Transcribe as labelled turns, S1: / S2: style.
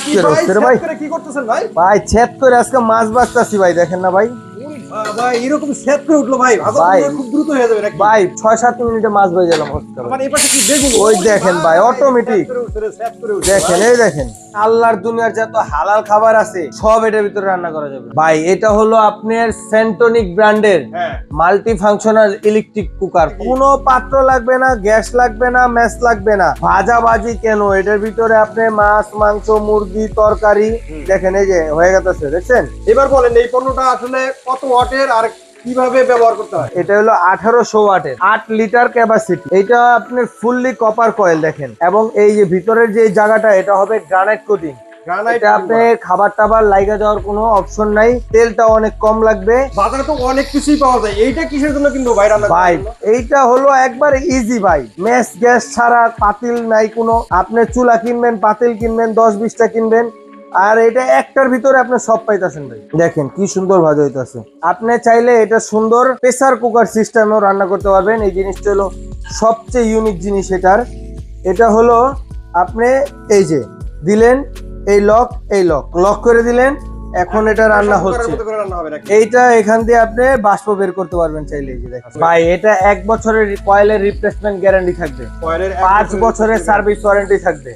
S1: কি করতেছেন ভাই?
S2: ভাই ছেদ করে আজকে মাছ বাঁচতাছি ভাই, দেখেন না ভাই।
S1: ভাই এরকম সেট করে উঠলো ভাই, খুব দ্রুত হয়ে যাবে নাকি
S2: ভাই? 6-7 মিনিটে মাছ হয়ে গেলাম।
S1: আমার এই পাশে কি বেগুন?
S2: ওই দেখেন ভাই, অটোমেটিক দেখেন, এই দেখেন। আল্লাহর দুনিয়ার যত হালাল খাবার আছে সব এটার ভিতরে রান্না করা যাবে ভাই। এটা হলো আপনার সেন্টনিক ব্র্যান্ডের মাল্টি ফাংশনাল ইলেকট্রিক কুকার। কোনো পাত্র লাগবে না, গ্যাস লাগবে না, ম্যাচ লাগবে না, ভাজাভাজি কেন, এটার ভিতরে আপনি মাছ, মাংস, মুরগি, তরকারি দেখেন, এই যে হয়ে গেছে, দেখছেন?
S1: এবার বলেন এই পণ্যটা আসলে কত ওয়াটের আর কিভাবে ব্যবহার করতে হয়?
S2: এটা হলো 1800 ওয়াটের, 8 লিটার ক্যাপাসিটি। এটা আপনার ফুললি কপার কয়েল দেখেন, এবং এই যে ভিতরের যে জায়গাটা এটা হবে গ্রানাইট কোটিং। এটা আপনি খাবার টাবার লাইগা যাওয়ার কোনো অপশন নাই, তেলটা অনেক কম লাগবে।
S1: বাজারে তো অনেক কিছুই পাওয়া যায়, এইটা কিসের জন্য কিনবো ভাই রান্না করার
S2: ভাই
S1: জন্য?
S2: এইটা হলো একবার ইজি ভাই, ম্যাচ গ্যাস ছাড়া, পাতিল নাই কোনো। আপনি চুলা কিনবেন, পাতিল কিনবেন, 10-20টা কিনবেন, আর এটা একটার ভিতরে আপনি সব পাইতেছেন ভাই। দেখেন কি সুন্দর ভাজা হইতাছে। আপনি চাইলে এটা সুন্দর প্রেসার কুকার সিস্টেমেও রান্না করতে পারবেন। এই জিনিসটা হলো সবচেয়ে ইউনিক জিনিস এটার। এটা হলো আপনি এই যে দিলেন এই লক, এই লক করে দিলেন, এখন এটা রান্না হচ্ছে। এইটা এখান দিয়ে আপনি বাষ্প বের করতে পারবেন চাইলে। এই যে দেখেন ভাই, এটা 1 বছরের কয়েলের রিপ্লেসমেন্ট গ্যারান্টি থাকবে, 5 বছরের সার্ভিস ওয়ারেন্টি থাকবে।